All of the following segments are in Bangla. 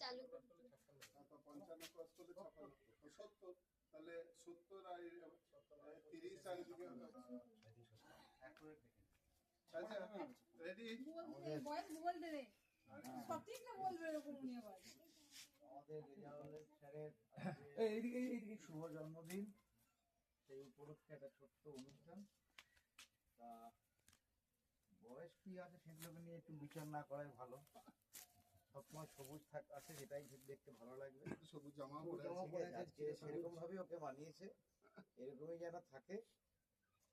চালু তাহলে 70 আর 30 আর দিকে আচ্ছা রেডি বল দে রে সঠিক না বলবে এরকম উনি আবার আমাদের রেজাউলের স্যারের এইদিকে শুভ জন্মদিন, সেই উপলক্ষে একটা ছোট্ট অনুষ্ঠান। তা বয়স কি আছে সেগুলোকে নিয়ে একটু বিচার না করাই ভালো। সবসময় সবুজ আছে, যেটাই দেখতে ভালো লাগবে। সবুজ জামা আজকে সেরকম ভাবে ওকে মানিয়েছে, এরকমই যেন থাকে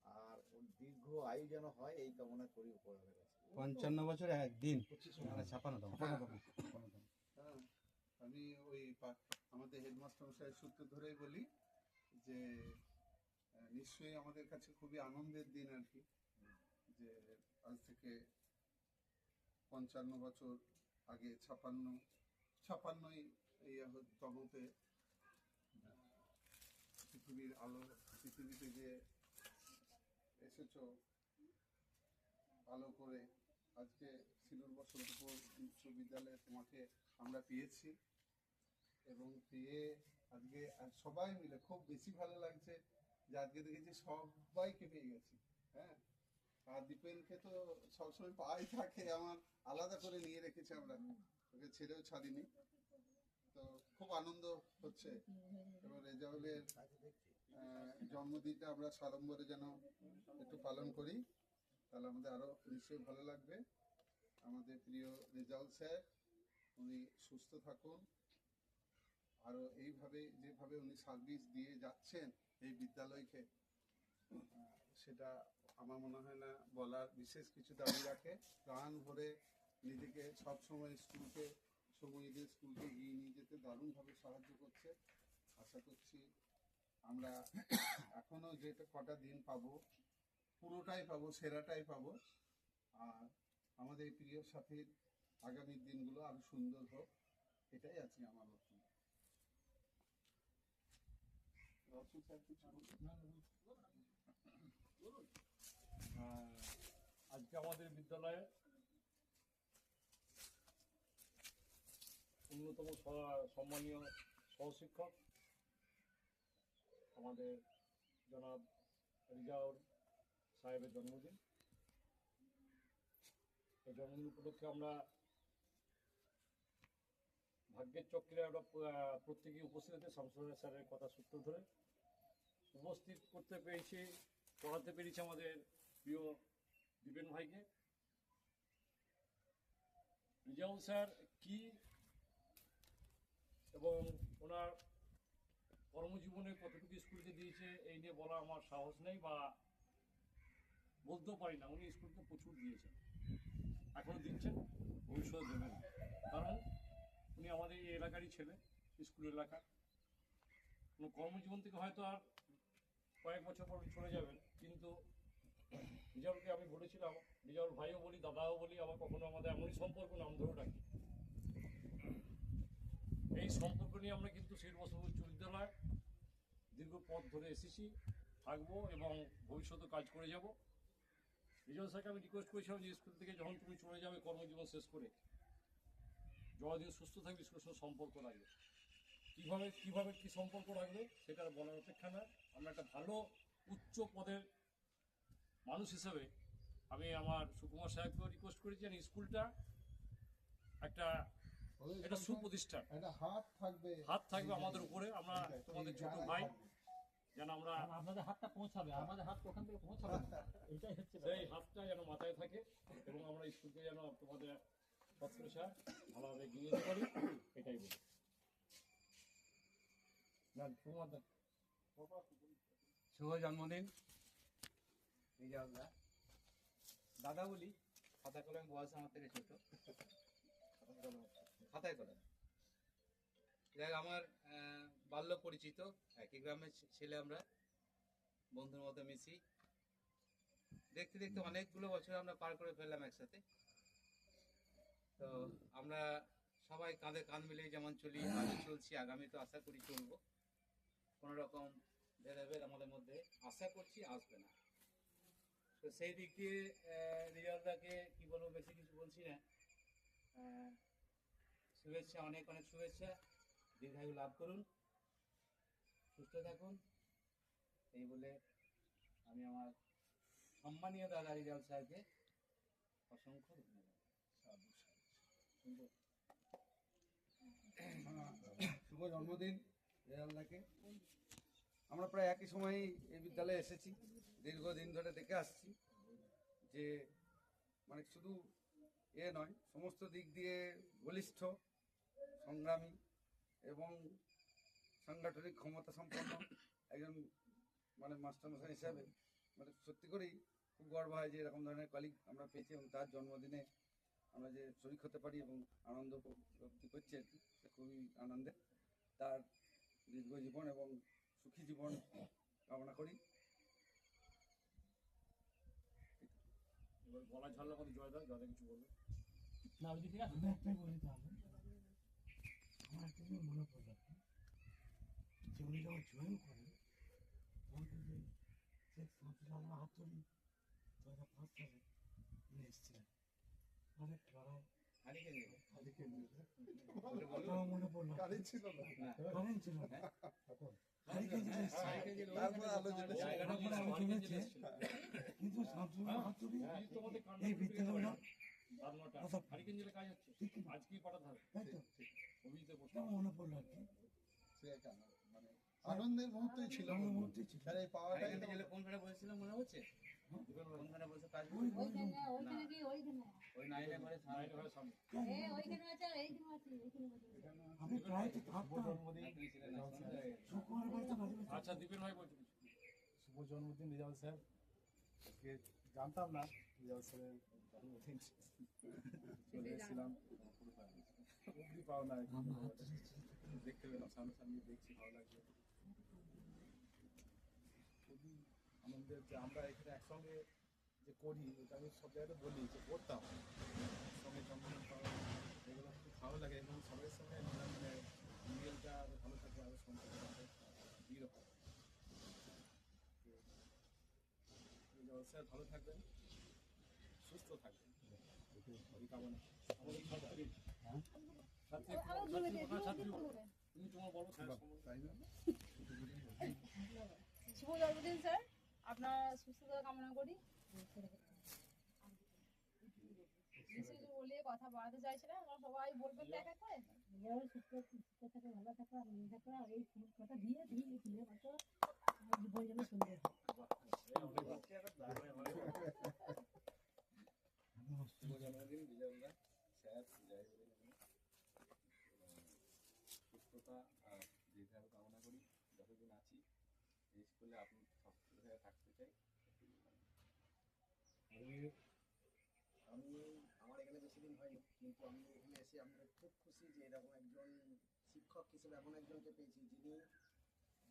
আর ওর দীর্ঘ আয়ু যেন হয় এই কামনা করি উপরের কাছে। 55 বছর একদিন 56 আমি ওই আমাদের হেডমাস্টার মশাইয়ের সূত্র ধরেই বলি যে নিশ্চয়ই আমাদের কাছে খুবই আনন্দের দিন আর কি, যে আজ থেকে 55 বছর আগে 56ই তমতে পৃথিবীর আলো পৃথিবীতে যে এসেছো আলো করে, আজকে সিলুর বসন্তপুর উচ্চ বিদ্যালয়ে তোমাকে আমরা পেয়েছি এবং পেয়ে আজকে সবাই মিলে খুব বেশি ভালো লাগছে যে আজকে দেখেছি সবাইকে পেয়ে গেছি। হ্যাঁ, আর দীপেনকে তো সবসময় পাই থাকে, আমার আলাদা করে নিয়ে রেখেছি, আমরা ওকে ছেড়েও ছাড়িনি। তো খুব আনন্দ হচ্ছে এবং রেজাউলের জন্মদিনটা আমরা সাড়ম্বরে যেন একটু পালন করি, তাহলে আমাদের আরো নিশ্চয়ই ভালো লাগবে। আমাদের প্রিয় রেজাউল স্যার, উনি সুস্থ থাকুন, আরো এইভাবে যেভাবে উনি সার্ভিস দিয়ে যাচ্ছেন এই বিদ্যালয়কে, সেটা আমার মনে হয় না বলার বিশেষ কিছু দাবি রাখে। প্রাণ ভরে নিজেকে সবসময় স্কুলকে এগিয়ে নিয়ে যেতে দারুণভাবে সাহায্য করছে। আশা করছি আমরা এখনো যেটা কটা দিন পাবো পুরোটাই পাবো, সেরাটাই পাবো। আর আমাদের প্রিয় সাথীর আগামী দিনগুলো আরো সুন্দর হোক, এটাই আছে আমার লক্ষ্য। আজকে আমাদের বিদ্যালয়ে অন্যতম সম্মানীয় সহশিক্ষক আমাদের জনাব রেজাউল সাহেবের জন্মদিন। এই জন্মদিন উপলক্ষে আমরা ভাগ্যের চক্রে আমরা প্রত্যেকেই উপস্থিত আছে। শামসুল স্যারের কথা সূত্র ধরে উপস্থিত করতে পেরেছি, পড়াতে পেরেছি আমাদের প্রিয় দীপেন ভাইকে। রেজাউল স্যার কি এবং ওনার কর্মজীবনে কতটুকু স্কুলকে দিয়েছে এই নিয়ে বলা আমার সাহস নেই বা বলতেও পারি না। উনি স্কুলকে প্রচুর দিয়েছেন, এখনও দিচ্ছেন, ভবিষ্যতে দেবেন। কারণ উনি আমাদের এই এলাকারই ছেলে, স্কুল এলাকা। কর্মজীবন থেকে হয়তো আর কয়েক বছর পর চলে যাবেন, কিন্তু রেজাউলকে আমি বলেছিলাম, রেজাউল ভাইও বলি, দাদাও বলি, আবার কখনো আমাদের এমনই সম্পর্ক নাম ধরেও ডাকি। এই সম্পর্ক নিয়ে আমরা কিন্তু সিলুর বসন্তপুর উচ্চ বিদ্যালয় দীর্ঘ পথ ধরে এসেছি, থাকবো এবং ভবিষ্যতে কাজ করে যাব। রেজাউল স্যারকে আমি রিকোয়েস্ট করেছিলাম যে স্কুল থেকে যখন তুমি চলে যাবে কর্মজীবন শেষ করে, যতদিন সুস্থ থাকবে স্কুলের সঙ্গে সম্পর্ক রাখবে। কীভাবে কী সম্পর্ক রাখবে সেটা বলার অপেক্ষা না। আমরা একটা ভালো উচ্চ পদের মানুষ হিসেবে আমি আমার সুকুমার সাহেবকেও রিকোয়েস্ট করেছি যে স্কুলটা একটা সুপ্রতিষ্ঠান, হাত থাকবে আমাদের উপরে। আমরা তোমাদের ছোট ভাই, যেন আমরা আপনাদের হাতটা পৌঁছাবে, আমাদের হাত ওখান থেকে পৌঁছাবে, এটাই হচ্ছে সেই হাতটা যেন মাথায় থাকে এবং আমরা স্কুলকে যেন তোমাদের ছত্রছায়া ভালোভাবে এগিয়ে নিতে পারি, এটাই বলি। শুভ জন্মদিন রেজাউল দা। দাদা বলি, খাতা কলম বয়স আমার থেকে ছোট, খাতায় কলম। যাই আমার বাল্য পরিচিত, একই গ্রামের ছেলে, আমরা বন্ধুর মতো মিশি। দেখতে দেখতে অনেকগুলো বছর আমরা পার করে ফেললাম একসাথে। তো আমরা সবাই কাঁধে কাঁধ মিলিয়ে যেমন চলি, আজও চলছি, আগামী তো আশা করি চলবো। কোনো রকম ভেদাভেদ আমাদের মধ্যে আশা করছি আসবে না। তো সেই দিক দিয়ে রিয়ালদাকে কি বলবো, বেশি কিছু বলছি না। শুভেচ্ছা, অনেক অনেক শুভেচ্ছা, দীর্ঘায়ু লাভ করুন, সুস্থ থাকুন, এই বলে আমি আমার সম্মানীয় দাদা রিজাল স্যারকে অসংখ্য ধন্যবাদ। শুভ জন্মদিন রেজাল্লাকে। আমরা প্রায় একই সময়ে এই বিদ্যালয়ে এসেছি, দীর্ঘদিন ধরে দেখে আসছি যে মানে শুধু নয়, সমস্ত দিক দিয়ে বলিষ্ঠ, সংগ্রামী এবং সাংগঠনিক ক্ষমতা সম্পন্ন একজন মানে মাস্টারমশাই হিসাবে মানে সত্যি করেই খুব গর্ব হয় যে এরকম ধরনের কলিগ আমরা পেয়েছি এবং তার জন্মদিনে আমরা যে শরিক হতে পারি এবং আনন্দ উপলব্ধি করছি আর কি, খুবই আনন্দের। তার দীর্ঘ জীবন এবং সুখী জীবন কামনা করি। এবার গলা ঝাল্লা মতো জয় দাও, যাদের কিছু বলবে। না ওই ঠিক আছে। আমি একটাই বলি তাহলে, আমার একটা জিনিস মনে পড়ল যে উনি যখন জয়েন করেন তখন কিন্তু শেখ শামসুল আলম হাতুড়ি 2005 সালে উনি এসেছিলেন, অনেক লড়াই আমার মনে পড়লো। গাড়ি ছিল না, কারেন্ট ছিল না, হারিকেন ছিল এসেছিলেন। তারপরে আলো জ্বলেছে। তারপরে আলো জ্বলেছে, কিন্তু শামসুল আলম হাতুড়ি তোমাদের এই বিদ্যালয়টা রান্নাটা হারিকেন জেলে কাজ হচ্ছে, আজকেই পাঠাতে হবে। তাই তো অভিজিতে বসে আমার মনে পড়লো আর কি, সে এক মানে আনন্দের মুহূর্তই ছিল। আমার মধ্যে ছিল। আর এই পাওয়াটাই তো কোনখানে বলছিলাম মনে হচ্ছে? কোনখানে বলছে কাজ ওই ওইখানে কি ওইখানে ওই নাইনে করে নাইট ঘরের সামনে। ওইখানে আছে আর এইখানে আছে এইখানে আছে। আমি প্রায় তো থাকতাম শুক্রবার বাড়িতে মাঝে মাঝে। আচ্ছা, দীপেন ভাই বলছি কিছু। শুভ জন্মদিন রিজাল স্যার। আজকে জানতাম না রিজাল স্যারের জন্মদিন, চলে এসেছিলাম, খুবই পাওনা আর কি। দেখতে পেলাম, সামনাসামনি দেখছি, ভালো লাগছে। খুবই আনন্দের যে আমরা এখানে একসঙ্গে যে করি, এটা আমি সব জায়গায় বলি যে করতাম একসঙ্গে জন্মদিন পাওয়া, এগুলো খুব ভালো লাগে এবং সবাই সঙ্গে মানে মিলটা আরও ভালো থাকে, আরও সম্পর্ক থাকে এইরকম। স্যার ভালো থাকবেন, সুস্থ থাকবেন, এই কামনা। আমাদের ছাত্রী আরো দূরে দিয়ে ছাত্রী দিন। তুমি তোমার বলো স্যার সম্বন্ধে। তাই না? শুভ জন্মদিন স্যার, আপনার সুস্থতা কামনা করি। বেশি কিছু বলে কথা বাড়াতে চাইছি না, আমরা সবাই বলবেন তো এক এক করে। নিজেরাও সুস্থ থাকে, ভালো থাকে আর মনে থাকে, আর এই কথা দিয়ে দিলে হয়তো জীবন যেন সুন্দর হয়। শুভ জন্মদিন রিজালদা স্যার, জয় বলে সুস্থতা আর দীর্ঘায়ু কামনা করি। যতদিন আছি এই স্কুলে আপনি সক্রিয় হয়ে থাকতে চাই। আমি আমার এখানে বেশি দিন হয়নি, কিন্তু আমি এখানে এসে আমি খুব খুশি যে এরকম একজন শিক্ষক হিসেবে এমন একজনকে পেয়েছি যিনি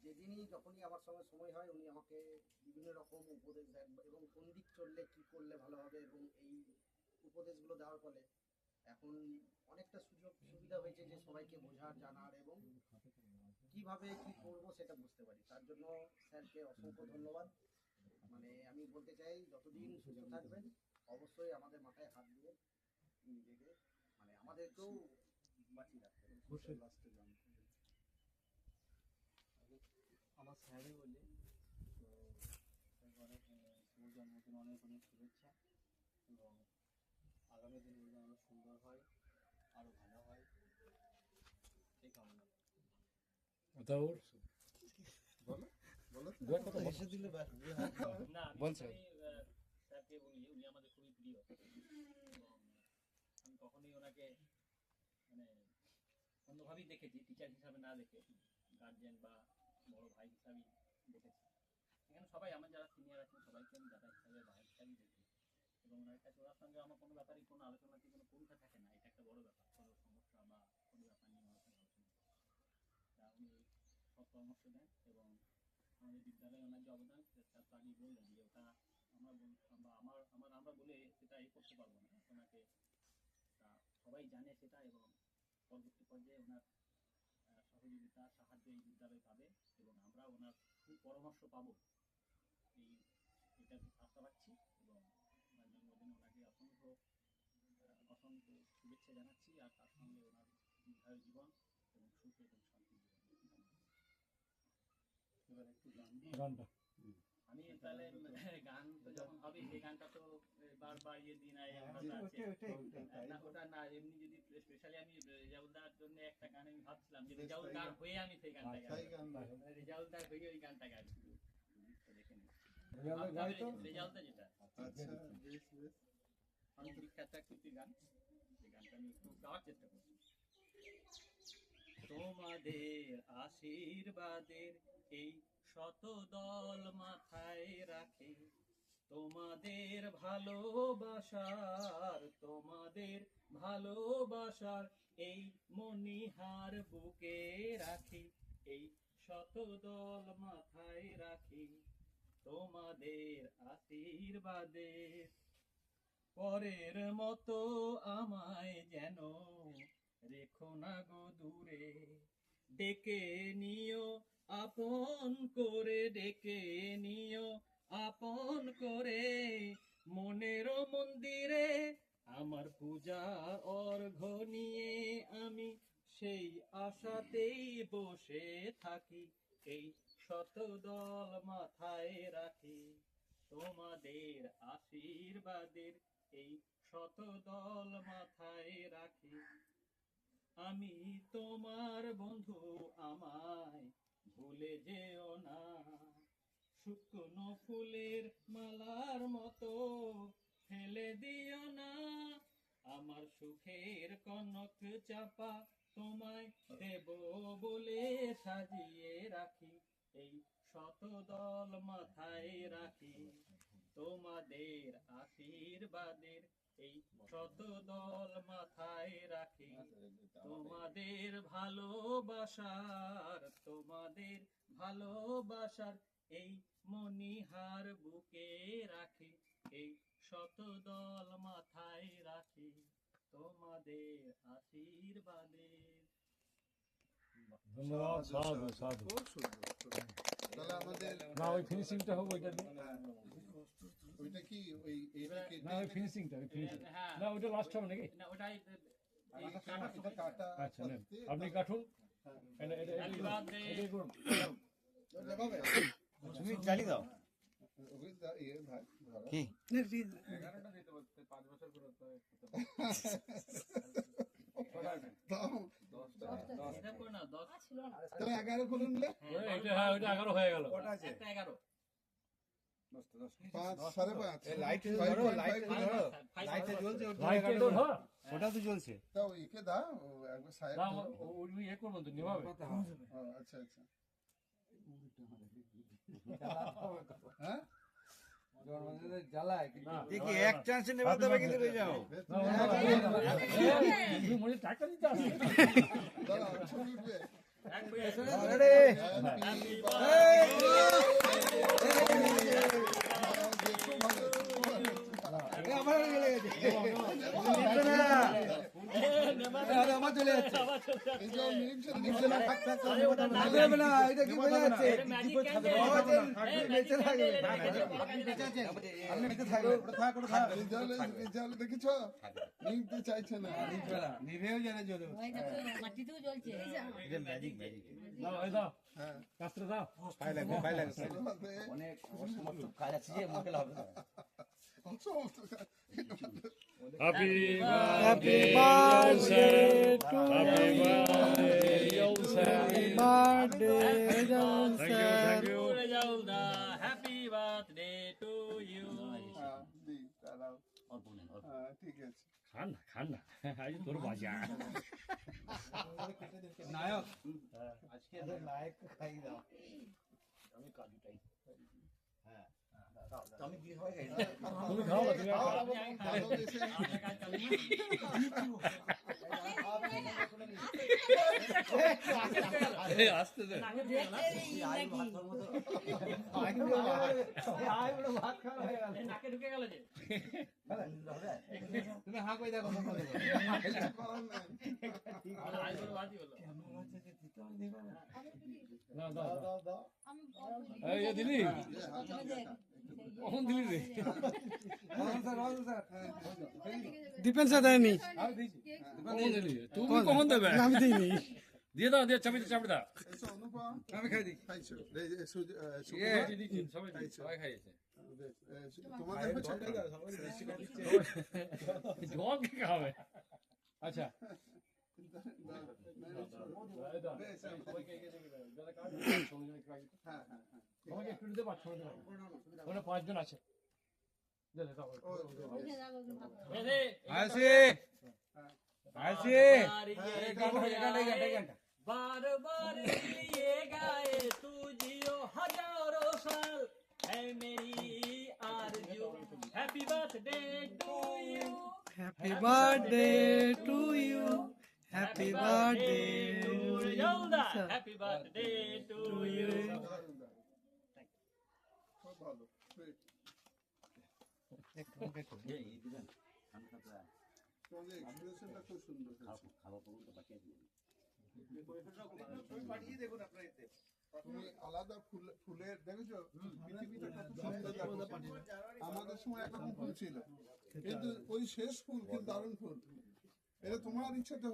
যেদিনই যখনই আমার সঙ্গে সময় হয় উনি আমাকে বিভিন্ন রকম উপদেশ দেন এবং কোন দিক চললে কী করলে ভালো হবে, এবং এই উপদেশগুলো দেওয়ার ফলে এখন অনেকটা সুযোগ সুবিধা হয়েছে যে সবাইকে বোঝার, জানার এবং কিভাবে কি করব সেটা বুঝতে পারি। তার জন্য স্যারকে অসংখ্য ধন্যবাদ। মানে আমি বলতে চাই যতদিন সুস্থ থাকবেন অবশ্যই আমাদের মাথায় হাত দিয়ে নিজেকে মানে আমাদেরকেও বাঁচিয়ে রাখতে হবে। আমার স্যারই বলি তো স্যারকে অনেক শুভ জন্মদিন, অনেক অনেক শুভেচ্ছা এবং আগামী দিনগুলো আরও সুন্দর হয়, আরও ভালো হয়, এই কামনা। বলো বলো তো। না, বলছো। স্যারকে বলি উনি আমাদের খুবই প্রিয় এবং আমি কখনোই ওনাকে মানে অন্যভাবেই দেখেছি, টিচার হিসাবে না দেখে গার্জিয়ান বা বড় ভাই হিসাবেই দেখেছি। এখানে সবাই আমার যারা সিনিয়র আছেন সবাইকে আমি দাদা হিসাবে, ভাই হিসাবেই দেখি এবং ওনার কাছে ওনার সঙ্গে আমার কোনো ব্যাপারেই কোনো আলোচনাতে কোনো পরীক্ষা থাকে না। এটা একটা বড় ব্যাপার, কোনো সমস্যা বা কোনো ব্যাপার নিয়ে আমার সঙ্গে আলোচনা তা উনি সব পরামর্শ দেন এবং আমাদের বিদ্যালয়ে ওনার যে অবদান সেটা তো আগেই বললেন যে ওটা আমরা বলে সেটা করতে পারবো না ওনাকে, সবাই জানে সেটা, এবং পরবর্তী পর্যায়ে ওনার সহযোগিতা সাহায্য এই বিদ্যালয় পাবে এবং আমরা ওনার পরামর্শ পাবো এটা আশা রাখছি। এবং ওনার জন্মদিনে ওনাকে অসংখ্য শুভেচ্ছা জানাচ্ছি, আর তার সঙ্গে ওনার দীর্ঘায়ু জীবন এবং সুখ এবং শান্তি জীবন। এবার একটু গান গানটা আমি তাহলে গান তো যখন হবে সেই গানটা তো বারবার দিন ওটা না, এমনি যদি স্পেশালি আমি রেজাউলদার জন্য একটা গান আমি ভাবছিলাম যে রেজাউলদার হয়ে আমি সেই গানটা গাইবো, রেজাউলদার হয়ে ওই গানটা গাইবো। দেখে নিন রেজাউলদার যেটা আচ্ছা বেশ বেশ অনেক বিখ্যাত কীর্তি গান, সেই গানটা আমি একটু গাওয়ার চেষ্টা করছি। তোমাদের আশীর্বাদের এই শত দল মাথায় রাখে, তোমাদের ভালোবাসার এই মনিহার বুকে রাখি, এই শত দল মাথায় রাখি তোমাদের আশীর্বাদের। পরের মতো আমায় যেন রেখো না গো দূরে, ডেকে নিও আপন করে, ডেকে নিও আপন করে, মনের মন্দিরে আমার পূজার অর্ঘ্য নিয়ে আমি সেই আশাতেই বসে থাকি, এই শত দল মাথায় রাখি তোমাদের আশীর্বাদের এই শত দল মাথায় রাখি। আমি তোমার বন্ধু আমায় ভুলে যেও না, শুকনো ফুলের মালার মতো ফেলে দিও না, আমার সুখের কনক চাপা তোমায় দেব বলে সাজিয়ে রাখি, এই শত দল মাথায় রাখি তোমাদের আশীর্বাদের এই শত দল মাথায় রাখি, তোমাদের ভালোবাসার এই মনিহার বুকে রাখি, এই শত দল মাথায় রাখি তোমাদের আশীর্বাদের। ধন্যবাদ, সাধু সাধু। খুব সুন্দর তাহলে আমাদের না ওই ফিনিশিংটা হবে ওইটা দিয়ে। ওইটা কি ওই এইটা না ওই ফিনিশিংটা হ্যাঁ না ওইটা লাস্ট হবে নাকি? না ওটাই এটা কাটা আচ্ছা নেন আপনি কাটুন। এটা এটা Happy birthday. এটাই করুন। লাগাবে তুমি চালিয়ে দাও ওই ইয়ে ভাই ধরো কি 11টা দিতে বলতে 5 বছর করে তো দাও এটা করে না 10 ছিল না তাহলে 11 করুন না এটা হ্যাঁ ওইটা 11 হয়ে গেল। একটা 11 5 5.5 এই লাইট ধরো লাইট ধরো লাইট জ্বলছে লাইট তো হ্যাঁ ওটা তো জ্বলছে দাও একে দাও একবার সাইড না ওই ইয়ে করুন তো নিভাবে। আচ্ছা আচ্ছা হ্যাঁ দেখি এক চান্স নেবা তবে কিন্তু রয়ে যাও তুমি মনে টাকা দিতে আসবে। দাঁড়াও ছবি উঠবে দেখেছ নিতে চাইছে না নিভেও জানে জ্বলে ওই দেখো মাটিতেও জ্বলছে এই যে এটা ম্যাজিক ম্যাজিক দাও এই দাও হ্যাঁ কাস্ত্র দাও। পাই লাগবে অনেক সমস্ত কাজ আছে যে মুখে হবে না happy birthday to thank you রেজাউলদা হ্যাপি বার্থডে টু ইউ। ঠিক আছে খান না আজ তোর বাজা নায়ক আজকে নায়ক খাই দাও আমি কাজুটাই হ্যাঁ আমি কি হয় তুমি খাও না তুমি খাও। ভালো দেশে আপনার কাজ চালু না? আসতে দে। নাকে ঢুকে গেল। ভাত খাওয়া হয়ে গেল। এই নাকে ঢুকে গেল যে। তুমি হাঁ করে দেখো সম্পদ কিছু করার নাই। আইবুড়ো ভাতই হলো। না, দাও, দাও। দাও। আমি এই, এ দিলি? কখন দিলি রে? দীপেন স্যার দেয়নি, কখন দিলি? তুমি কখন দেবে? আমি দিইনি। দিয়ে দাও, দিয়ে চাবি দা। এসো অনুপম, আমি খাই দিই খাইছো? সবাই সবাই খাইয়েছে। তোমাদের হচ্ছে? জল কে খাবে? আচ্ছা। বেশ, সবাইকে এগিয়ে দিয়ে দিবে। যারা খাবে, সঙ্গে সঙ্গে খাবে। হ্যাঁ, হ্যাঁ, হ্যাঁ। সবাইকে একটু দিতে পারছো না? ওখানে 5 জন আছে। দে, দাও। এ দে। আসি আসি बार बार लिए गाए तू जियो हजारों साल है मेरी आरज़ू happy birthday to you happy birthday to you, happy birthday to happy birthday to you খুব ভালো। Great. তোমাদের এক্সপ্রেশনটা খুব সুন্দর হয়েছে। পাঠিয়ে দেখুন আপনার এতে তুমি আলাদা ফুলের দেখেছো পৃথিবীতে কত সুন্দর লাগছে। আমাদের সময় একরকম ফুল ছিল, কিন্তু ওই শেষ ফুল কিন্তু দারুণ ফুল। এটা তোমার ইচ্ছাতে